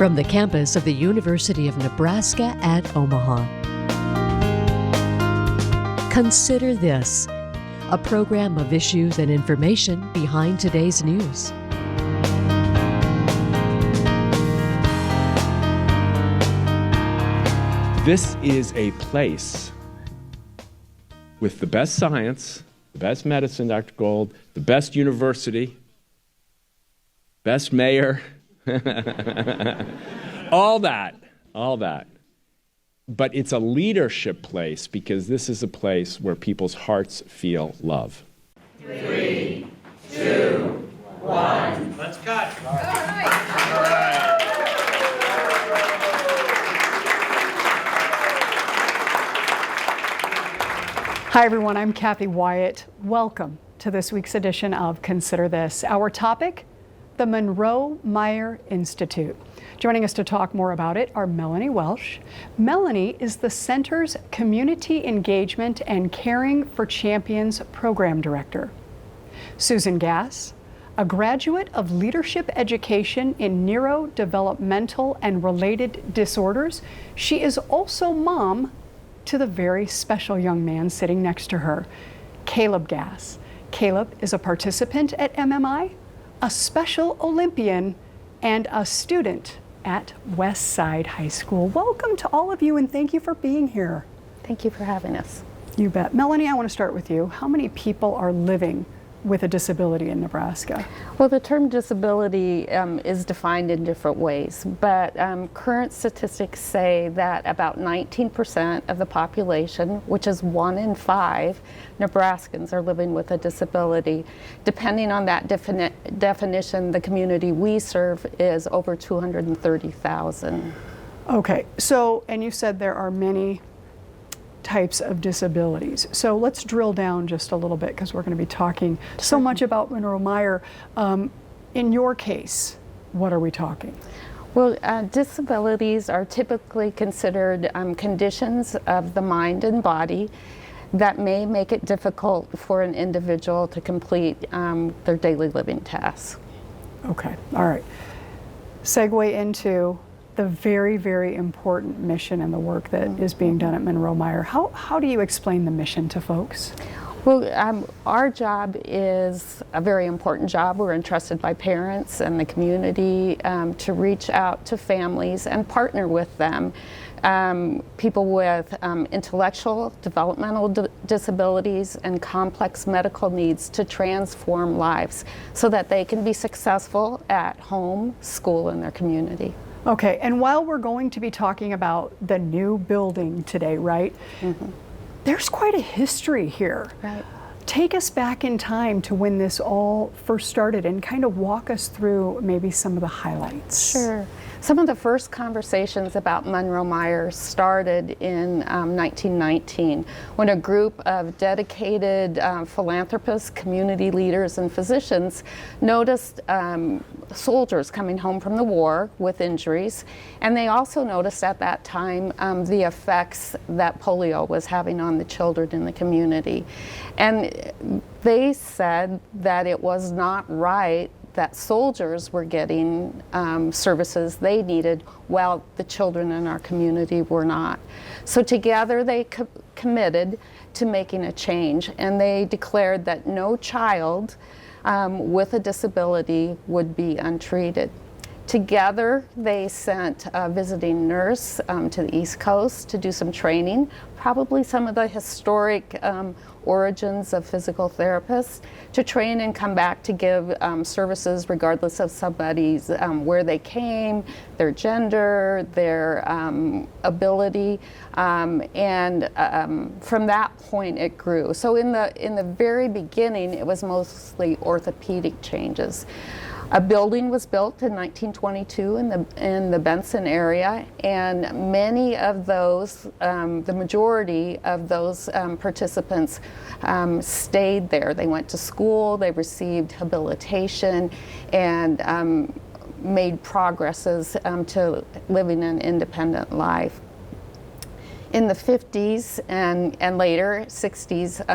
From the campus of the University of Nebraska at Omaha. Consider This, a program of issues and information behind today's news. This is a place with the best science, the best medicine, Dr. Gold, the best university, best mayor, all that. But it's a leadership place because this is a place where people's hearts feel love. 3, 2, 1. Let's cut. All right. Hi everyone, I'm Kathy Wyatt. Welcome to this week's edition of Consider This. Our topic, the Monroe Meyer Institute. Joining us to talk more about it are Melanie Welsh. Melanie is the center's Community Engagement and Caring for Champions Program Director. Susan Gass, a graduate of Leadership Education in Neurodevelopmental and Related Disorders. She is also mom to the very special young man sitting next to her, Caleb Gass. Caleb is a participant at MMI, a Special Olympian, and a student at Westside High School. Welcome to all of you and thank you for being here. Thank you for having us. You bet. Melanie, I want to start with you. How many people are living with a disability in Nebraska? Well, the term disability is defined in different ways, but current statistics say that about 19% of the population, which is 1 in 5 Nebraskans, are living with a disability. Depending on that definition, the community we serve is over 230,000. Okay, so, and you said there are many types of disabilities. So let's drill down just a little bit because we're going to be talking so much about Monroe Meyer. In your case, what are we talking? Well, disabilities are typically considered conditions of the mind and body that may make it difficult for an individual to complete their daily living tasks. Okay, all right. Segue into the very, very important mission and the work that is being done at Monroe Meyer. How do you explain the mission to folks? Well, our job is a very important job. We're entrusted by parents and the community to reach out to families and partner with them. People with intellectual, developmental disabilities and complex medical needs to transform lives so that they can be successful at home, school, and their community. Okay, and while we're going to be talking about the new building today, right? Mm-hmm. There's quite a history here. Right. Take us back in time to when this all first started and kind of walk us through maybe some of the highlights. Sure. Some of the first conversations about Monroe Meyer started in 1919 when a group of dedicated philanthropists, community leaders, and physicians noticed soldiers coming home from the war with injuries, and they also noticed at that time the effects that polio was having on the children in the community. And they said that it was not right that soldiers were getting services they needed while the children in our community were not. So together they committed to making a change, and they declared that no child with a disability would be untreated. Together, they sent a visiting nurse to the East Coast to do some training, probably some of the historic origins of physical therapists, to train and come back to give services regardless of somebody's where they came, their gender, their ability, and from that point it grew. So in the very beginning, it was mostly orthopedic changes. A building was built in 1922 in the Benson area, and many of those, the majority of those participants stayed there. They went to school, they received habilitation, and made progresses to living an independent life. In the 50s and later 60s,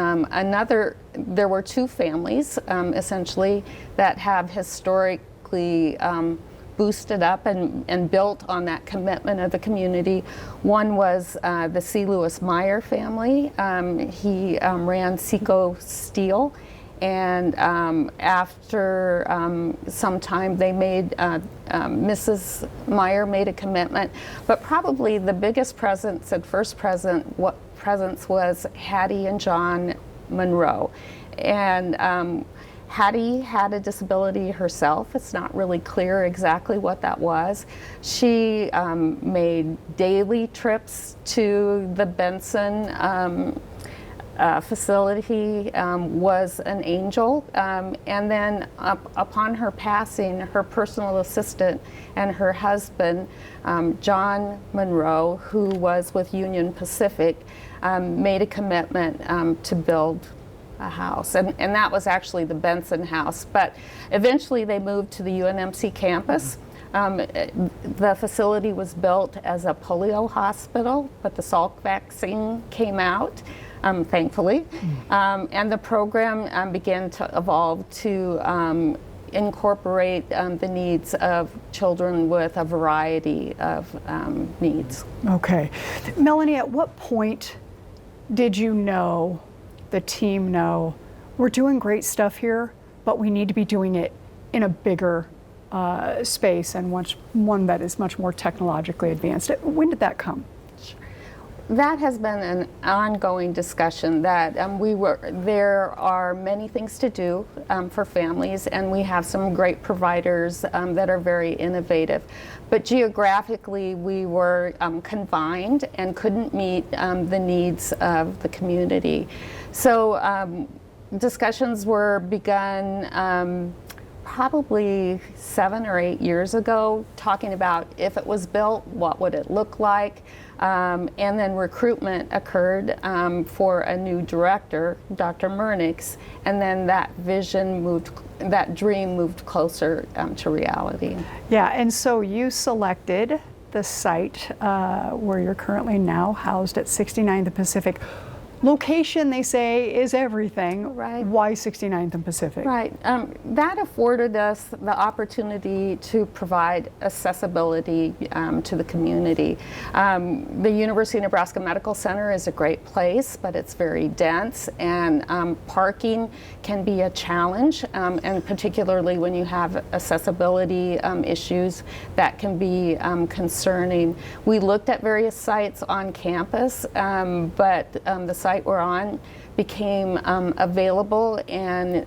there were two families essentially that have historically boosted up and built on that commitment of the community. One was the C. Lewis Meyer family. He ran Seco Steel, and after some time they made, Mrs. Meyer made a commitment, but probably the biggest presence and first presence was Hattie and John Monroe. And Hattie had a disability herself. It's not really clear exactly what that was. She made daily trips to the Benson facility, was an angel, and then upon her passing, her personal assistant and her husband, John Monroe, who was with Union Pacific, made a commitment to build a house, and that was actually the Benson house, but eventually they moved to the UNMC campus. The facility was built as a polio hospital, but the Salk vaccine came out, thankfully, and the program began to evolve to incorporate the needs of children with a variety of needs. Okay. Melanie, at what point did you know, the team know, we're doing great stuff here, but we need to be doing it in a bigger space and one that is much more technologically advanced? When did that come? That has been an ongoing discussion that there are many things to do for families, and we have some great providers that are very innovative. But geographically, we were confined and couldn't meet the needs of the community. So discussions were begun probably 7 or 8 years ago, talking about if it was built, what would it look like? And then recruitment occurred for a new director, Dr. Murnix, and then that dream moved closer to reality. Yeah, and so you selected the site where you're currently now housed at 69th and Pacific. Location, they say, is everything. Right. Why 69th and Pacific? Right. That afforded us the opportunity to provide accessibility to the community. The University of Nebraska Medical Center is a great place, but it's very dense, and parking can be a challenge, and particularly when you have accessibility issues, that can be concerning. We looked at various sites on campus, but the site we're on became available, and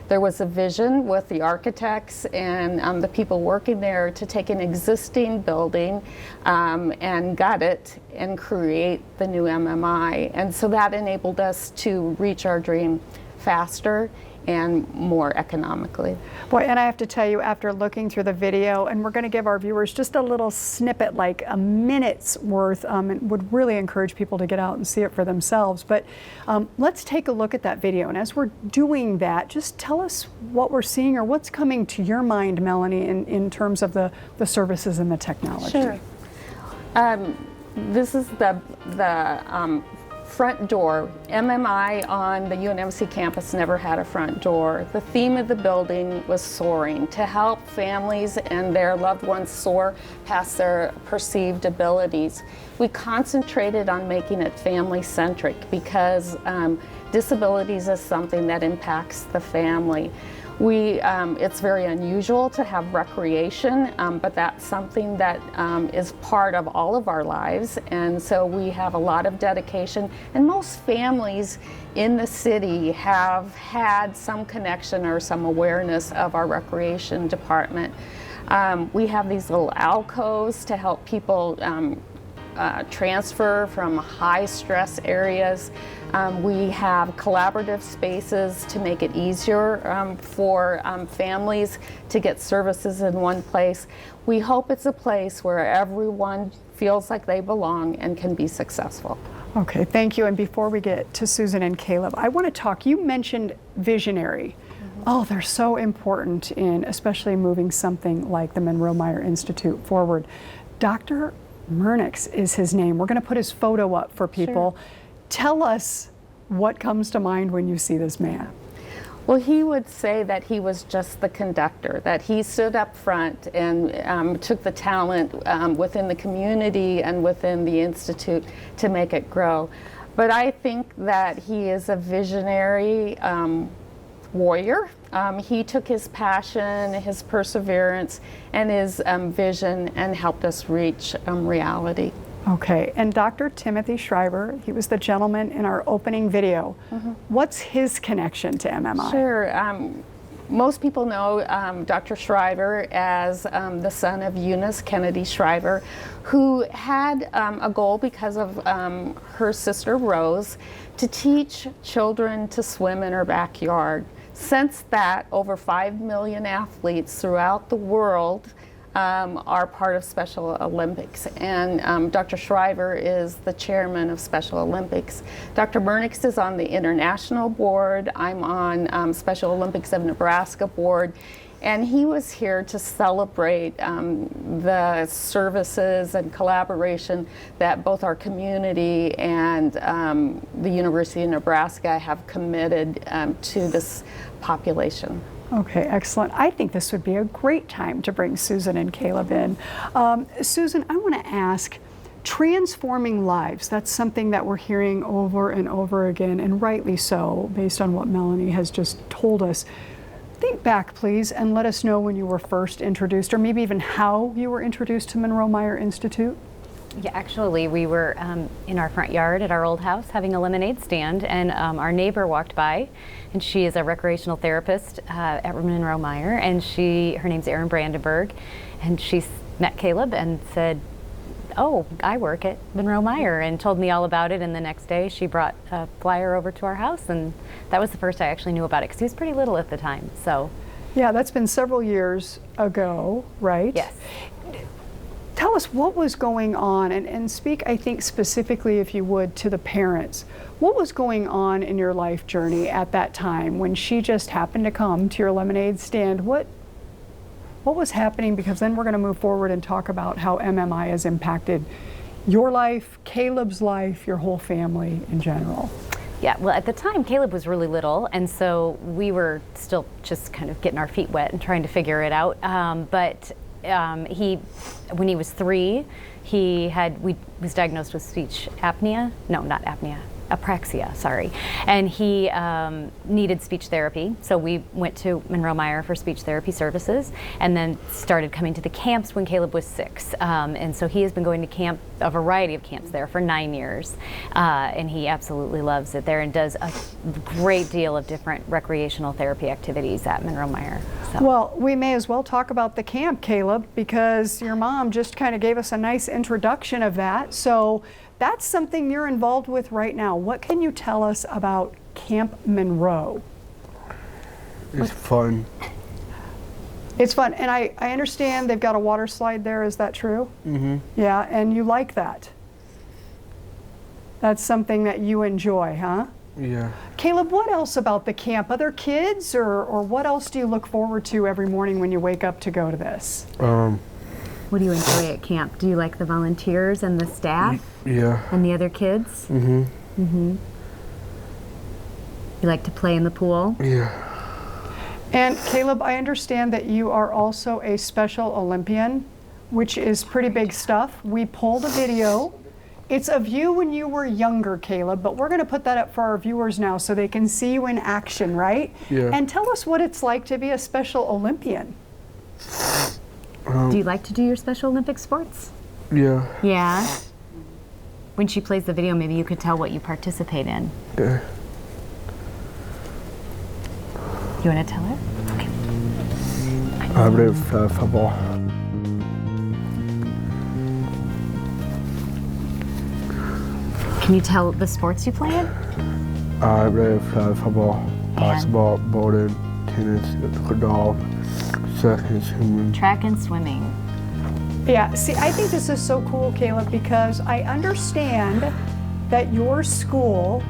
there was a vision with the architects and the people working there to take an existing building and gut it and create the new MMI. And so that enabled us to reach our dream faster and more economically. Boy, and I have to tell you, after looking through the video, and we're going to give our viewers just a little snippet, like a minute's worth, and would really encourage people to get out and see it for themselves. But let's take a look at that video. And as we're doing that, just tell us what we're seeing or what's coming to your mind, Melanie, in terms of the services and the technology. Sure. This is the front door. MMI on the UNMC campus never had a front door. The theme of the building was soaring, to help families and their loved ones soar past their perceived abilities. We concentrated on making it family-centric because disabilities is something that impacts the family. It's very unusual to have recreation, but that's something that is part of all of our lives, and so we have a lot of dedication, and most families in the city have had some connection or some awareness of our recreation department. We have these little alcoves to help people transfer from high stress areas. We have collaborative spaces to make it easier for families to get services in one place. We hope it's a place where everyone feels like they belong and can be successful. Okay, thank you. And before we get to Susan and Caleb, I want to talk, you mentioned visionary. Oh, they're so important in especially moving something like the Monroe Meyer Institute forward. Dr. Murnix is his name. We're going to put his photo up for people. Sure. Tell us what comes to mind when you see this man. Well, he would say that he was just the conductor, that he stood up front and took the talent within the community and within the Institute to make it grow. But I think that he is a visionary warrior. He took his passion, his perseverance, and his vision and helped us reach reality. Okay, and Dr. Timothy Shriver, he was the gentleman in our opening video. What's his connection to MMI? Sure. Most people know Dr. Shriver as the son of Eunice Kennedy Shriver, who had a goal because of her sister Rose to teach children to swim in her backyard. Since that, over 5 million athletes throughout the world are part of Special Olympics, and Dr. Shriver is the chairman of Special Olympics. Dr. Bernix is on the international board. I'm on Special Olympics of Nebraska board, and he was here to celebrate the services and collaboration that both our community and the University of Nebraska have committed to this population. Okay, excellent. I think this would be a great time to bring Susan and Caleb in. Susan, I want to ask, transforming lives, that's something that we're hearing over and over again, and rightly so, based on what Melanie has just told us. Think back, please, and let us know when you were first introduced, or maybe even how you were introduced to Monroe-Meyer Institute. Yeah, actually, we were in our front yard at our old house having a lemonade stand, and our neighbor walked by, and she is a recreational therapist at Monroe-Meyer, and her name's Erin Brandenburg, and she met Caleb and said, "Oh, I work at Monroe-Meyer," and told me all about it. And the next day, she brought a flyer over to our house, and that was the first I actually knew about it because he was pretty little at the time. So, yeah, that's been several years ago, right? Yes. Tell us what was going on, and speak, I think, specifically, if you would, to the parents. What was going on in your life journey at that time when she just happened to come to your lemonade stand? What was happening? Because then we're going to move forward and talk about how MMI has impacted your life, Caleb's life, your whole family in general. Yeah, well, at the time, Caleb was really little, and so we were still just kind of getting our feet wet and trying to figure it out. When he was 3, he was diagnosed with speech apnea. No, not apnea. Apraxia, sorry. And he needed speech therapy. So we went to Monroe-Meyer for speech therapy services, and then started coming to the camps when Caleb was 6. And so he has been going to a variety of camps there for 9 years. And he absolutely loves it there and does a great deal of different recreational therapy activities at Monroe-Meyer. So. Well, we may as well talk about the camp, Caleb, because your mom just kind of gave us a nice introduction of that. So that's something you're involved with right now. What can you tell us about Camp Monroe? It's fun. It's fun, and I understand they've got a water slide there, is that true? Mm-hmm. Yeah, and you like that? That's something that you enjoy, huh? Yeah. Caleb, what else about the camp? Other kids, or what else do you look forward to every morning when you wake up to go to this? What do you enjoy at camp? Do you like the volunteers and the staff? Yeah. And the other kids? Mm-hmm. Mm-hmm. You like to play in the pool? Yeah. And Caleb, I understand that you are also a Special Olympian, which is pretty big stuff. We pulled a video. It's of you when you were younger, Caleb, but we're going to put that up for our viewers now so they can see you in action, right? Yeah. And tell us what it's like to be a Special Olympian. Do you like to do your Special Olympic sports? Yeah. Yeah? When she plays the video, maybe you could tell what you participate in. Yeah. You want to tell her? Okay. I play football. Can you tell the sports you play in? I play football, basketball, bowling, tennis, golf, track and swimming. Yeah, see, I think this is so cool, Caleb, because I understand that your school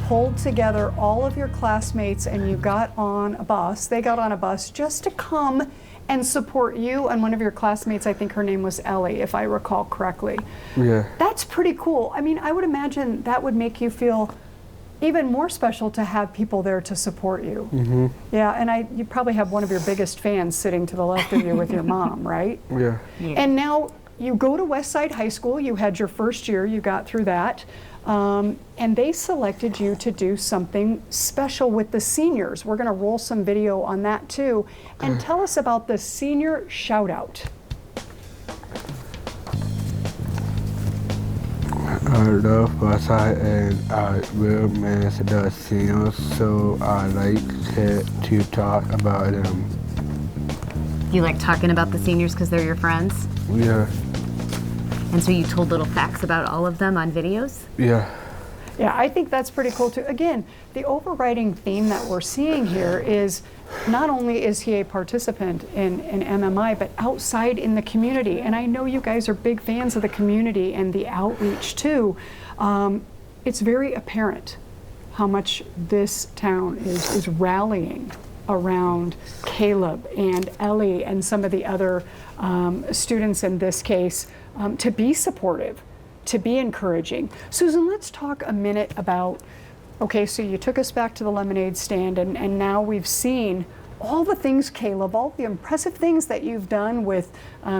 pulled together all of your classmates and you got on a bus. They got on a bus just to come and support you and one of your classmates. I think her name was Ellie, if I recall correctly. Yeah. That's pretty cool. I mean, I would imagine that would make you feel even more special to have people there to support you. Yeah, and you probably have one of your biggest fans sitting to the left of you with your mom, right? Yeah. And now you go to Westside High School, you had your first year, you got through that, and they selected you to do something special with the seniors. We're gonna roll some video on that too. And tell us about the senior shout out. I love Westside and I will miss the seniors, so I like to talk about them. You like talking about the seniors because they're your friends? Yeah. And so you told little facts about all of them on videos? Yeah. Yeah, I think that's pretty cool too. Again, the overriding theme that we're seeing here is not only is he a participant in MMI, but outside in the community. And I know you guys are big fans of the community and the outreach too. It's very apparent how much this town is rallying around Caleb and Ellie and some of the other students in this case to be supportive, to be encouraging. Susan, let's talk a minute about, okay, so you took us back to the lemonade stand and now we've seen all the things, Caleb, all the impressive things that you've done with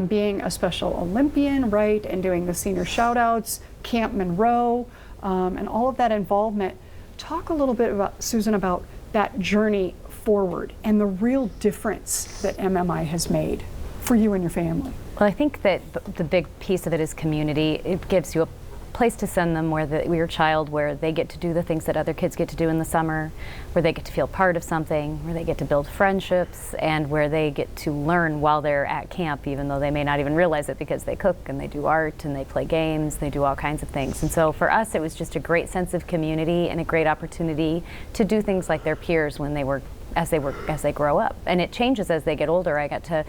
being a Special Olympian, right, and doing the senior shout outs, Camp Monroe, and all of that involvement. Talk a little bit about, Susan, about that journey forward and the real difference that MMI has made for you and your family. Well, I think that the big piece of it is community. It gives you a place to send them where your child, where they get to do the things that other kids get to do in the summer, where they get to feel part of something, where they get to build friendships, and where they get to learn while they're at camp, even though they may not even realize it, because they cook and they do art and they play games, they do all kinds of things. And so for us, it was just a great sense of community and a great opportunity to do things like their peers when as they grow up. And it changes as they get older. I got to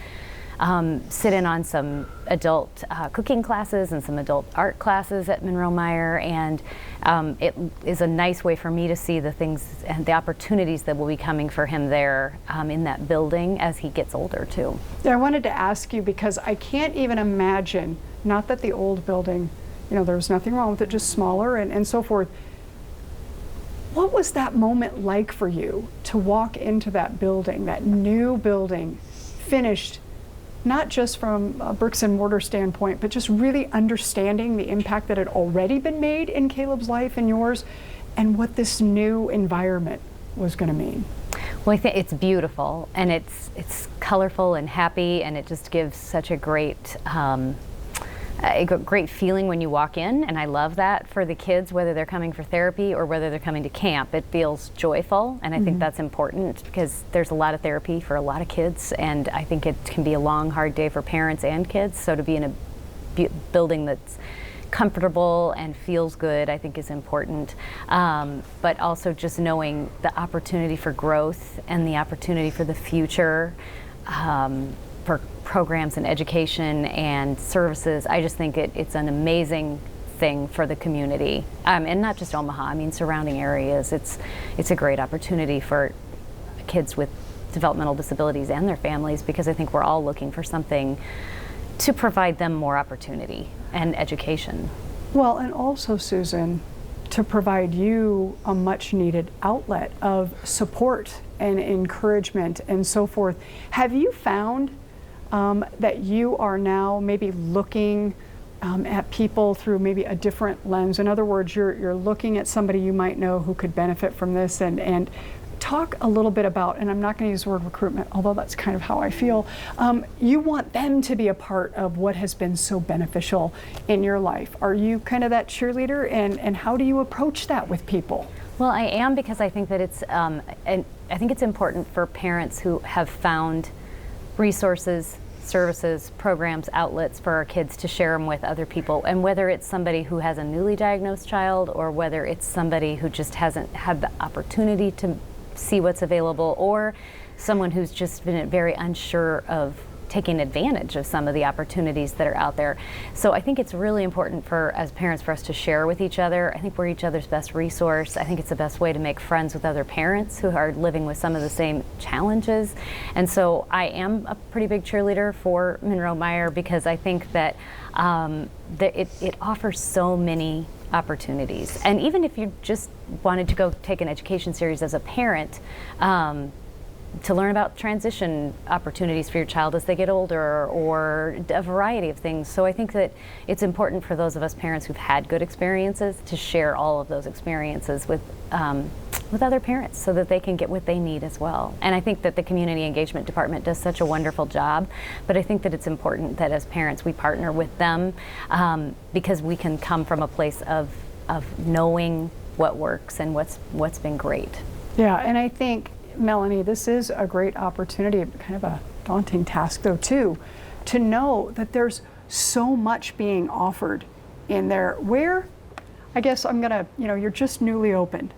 sit in on some adult cooking classes and some adult art classes at Monroe Meyer, and it is a nice way for me to see the things and the opportunities that will be coming for him there in that building as he gets older too. Yeah, I wanted to ask you because I can't even imagine, not that the old building, you know, there was nothing wrong with it, just smaller and so forth. What was that moment like for you to walk into that building, that new building, finished, not just from a bricks and mortar standpoint, but just really understanding the impact that had already been made in Caleb's life and yours, and what this new environment was going to mean? Well, I think it's beautiful, and it's colorful and happy, and it just gives such a great feeling when you walk in, and I love that for the kids, whether they're coming for therapy or whether they're coming to camp. It feels joyful, and I think that's important because there's a lot of therapy for a lot of kids, and I think it can be a long, hard day for parents and kids. So to be in a building that's comfortable and feels good, I think is important. But also just knowing the opportunity for growth and the opportunity for the future, for programs and education and services. I just think it's an amazing thing for the community, and not just Omaha. I mean, surrounding areas. It's a great opportunity for kids with developmental disabilities and their families, because I think we're all looking for something to provide them more opportunity and education. Well, and also, Susan, to provide you a much needed outlet of support and encouragement and so forth. Have you found that you are now maybe looking at people through maybe a different lens? In other words, you're looking at somebody you might know who could benefit from this, and talk a little bit about, and I'm not going to use the word recruitment, although that's kind of how I feel. You want them to be a part of what has been so beneficial in your life. Are you kind of that cheerleader, and how do you approach that with people? Well, I am, because I think that I think it's important for parents who have found resources, services, programs, outlets for our kids to share them with other people. And whether it's somebody who has a newly diagnosed child, or whether it's somebody who just hasn't had the opportunity to see what's available, or someone who's just been very unsure of taking advantage of some of the opportunities that are out there. So I think it's really important as parents for us to share with each other. I think we're each other's best resource. I think it's the best way to make friends with other parents who are living with some of the same challenges. And so I am a pretty big cheerleader for Monroe Meyer, because I think that it offers so many opportunities. And even if you just wanted to go take an education series as a parent, to learn about transition opportunities for your child as they get older, or a variety of things. So I think that it's important for those of us parents who've had good experiences to share all of those experiences with other parents so that they can get what they need as well. And I think that the community engagement department does such a wonderful job, but I think that it's important that as parents we partner with them, because we can come from a place of knowing what works and what's been great. Yeah, and I think, Melanie, this is a great opportunity, kind of a daunting task though too, to know that there's so much being offered in there. Where, I guess I'm gonna, you're just newly opened.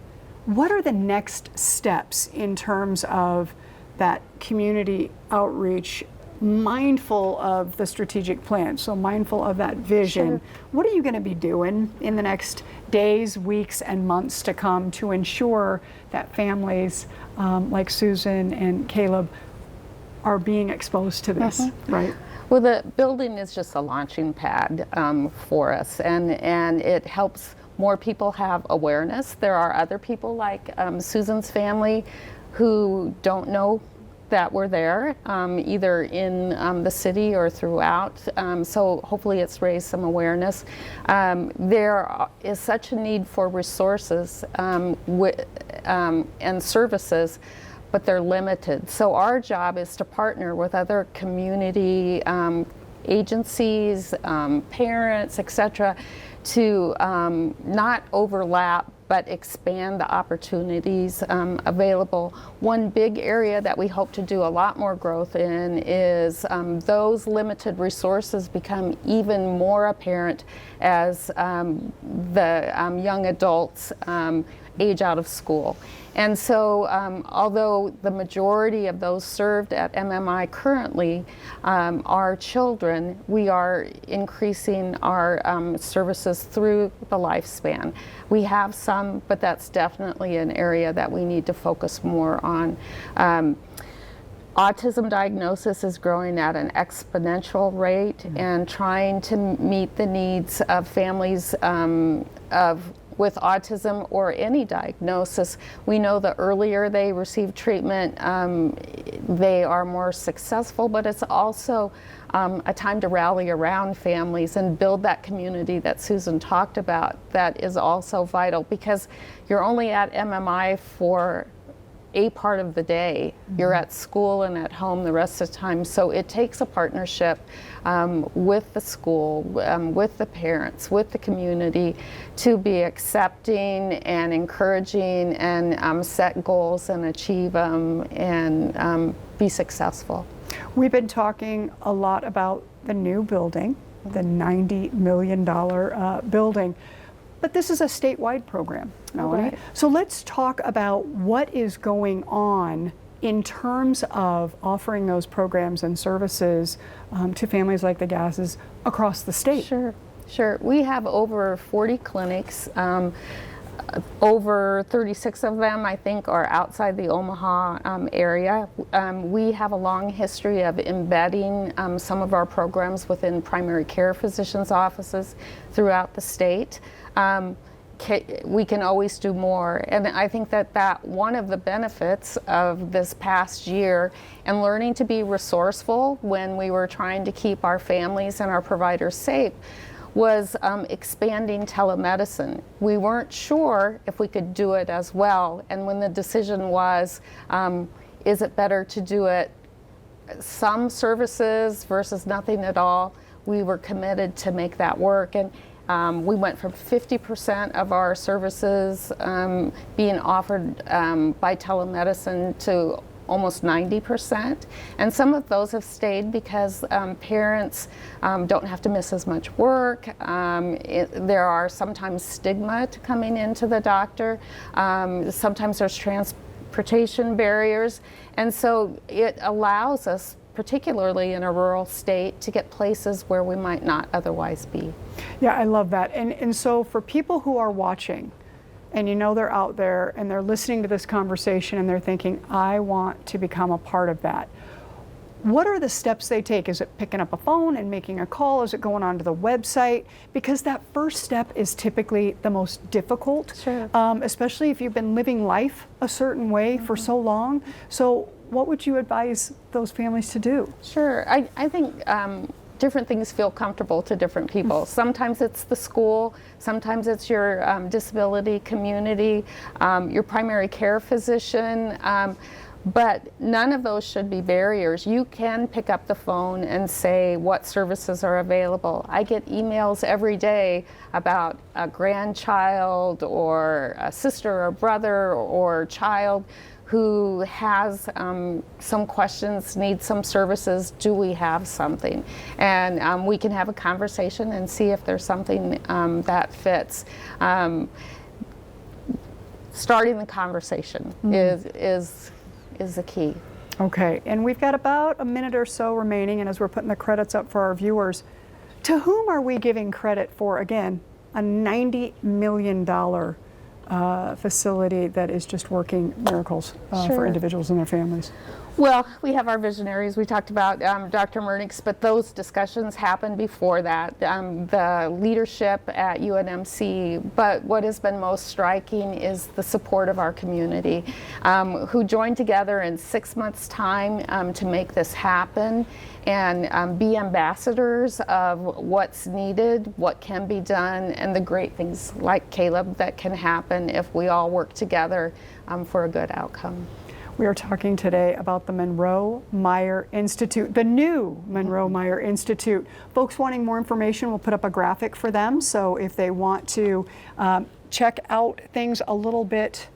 What are the next steps in terms of that community outreach, mindful of the strategic plan, so mindful of that vision? Sure. What are you going to be doing in the next days, weeks, and months to come to ensure that families like Susan and Caleb are being exposed to this, right? Well, the building is just a launching pad for us, and it helps more people have awareness. There are other people like Susan's family who don't know that we're there, either in the city or throughout. So hopefully it's raised some awareness. There is such a need for resources and services, but they're limited. So our job is to partner with other community agencies, parents, etc., to not overlap but expand the opportunities available. One big area that we hope to do a lot more growth in is those limited resources become even more apparent as the young adults age out of school. And so although the majority of those served at MMI currently are children, we are increasing our services through the lifespan. We have some, but that's definitely an area that we need to focus more on. Autism diagnosis is growing at an exponential rate, and trying to meet the needs of families with autism or any diagnosis. We know the earlier they receive treatment, they are more successful, but it's also a time to rally around families and build that community that Susan talked about. That is also vital, because you're only at MMI for a part of the day. You're at school and at home the rest of the time. So it takes a partnership with the school, with the parents, with the community, to be accepting and encouraging and set goals and achieve them and be successful. We've been talking a lot about the new building, the $90 million building. But this is a statewide program, Melanie. Right. So let's talk about what is going on in terms of offering those programs and services to families like the Gasses across the state. Sure. We have over 40 clinics. Over 36 of them, I think, are outside the Omaha area. We have a long history of embedding some of our programs within primary care physicians' offices throughout the state. We can always do more, and I think that one of the benefits of this past year and learning to be resourceful when we were trying to keep our families and our providers safe was expanding telemedicine. We weren't sure if we could do it as well, and when the decision was, is it better to do it some services versus nothing at all, we were committed to make that work. And we went from 50% of our services being offered by telemedicine to almost 90%. And some of those have stayed because parents don't have to miss as much work. There are sometimes stigma to coming into the doctor. Sometimes there's transportation barriers. And so it allows us, particularly in a rural state, to get places where we might not otherwise be. Yeah, I love that. And so for people who are watching, and they're out there and they're listening to this conversation and they're thinking, I want to become a part of that, What are the steps they take? Is it picking up a phone and making a call? Is it going onto the website? Because that first step is typically the most difficult, Sure. Especially if you've been living life a certain way for so long. So what would you advise those families to do? Sure. I think different things feel comfortable to different people. Sometimes it's the school, sometimes it's your disability community, your primary care physician. But none of those should be barriers. You can pick up the phone and say what services are available. I get emails every day about a grandchild or a sister or brother or child who has some questions, needs some services. Do we have something? And we can have a conversation and see if there's something that fits. Starting the conversation is the key. Okay, and we've got about a minute or so remaining, and as we're putting the credits up for our viewers, to whom are we giving credit for, again, a $90 million facility that is just working miracles for Sure. individuals and their families? Well, we have our visionaries. We talked about Dr. Murnix, but those discussions happened before that. The leadership at UNMC, but what has been most striking is the support of our community, who joined together in 6 months' time to make this happen and be ambassadors of what's needed, what can be done, and the great things like Caleb that can happen if we all work together for a good outcome. We are talking today about the Monroe Meyer Institute, the new Monroe Meyer Institute. Folks wanting more information, we'll put up a graphic for them. So if they want to check out things a little bit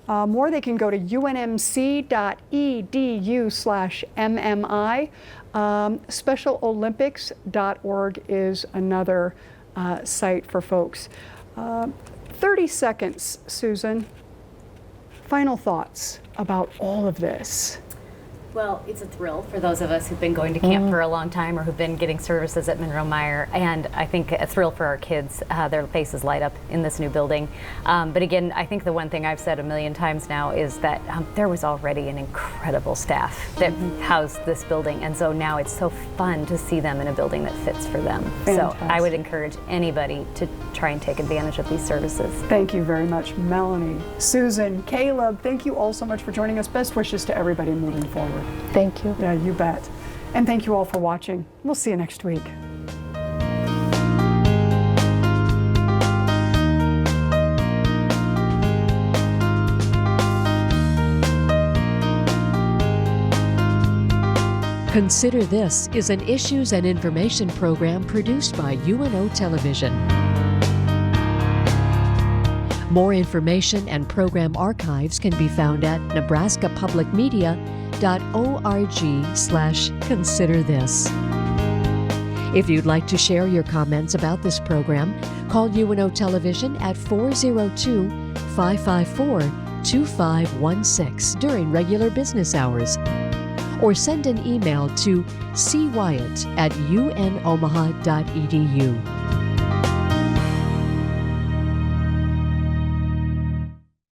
more, they can go to unmc.edu/MMI. SpecialOlympics.org is another site for folks. 30 seconds, Susan. Final thoughts about all of this. Well, it's a thrill for those of us who've been going to camp for a long time or who've been getting services at Monroe Meyer, and I think a thrill for our kids. Their faces light up in this new building. But again, I think the one thing I've said a million times now is that there was already an incredible staff that housed this building, and so now it's so fun to see them in a building that fits for them. Fantastic. So I would encourage anybody to try and take advantage of these services. Thank you very much, Melanie, Susan, Caleb. Thank you all so much for joining us. Best wishes to everybody moving forward. Thank you. Yeah, you bet. And thank you all for watching. We'll see you next week. Consider This is an issues and information program produced by UNO Television. More information and program archives can be found at nebraskapublicmedia.org/consider this. If you'd like to share your comments about this program, call UNO Television at 402-554-2516 during regular business hours, or send an email to cwyatt@unomaha.edu.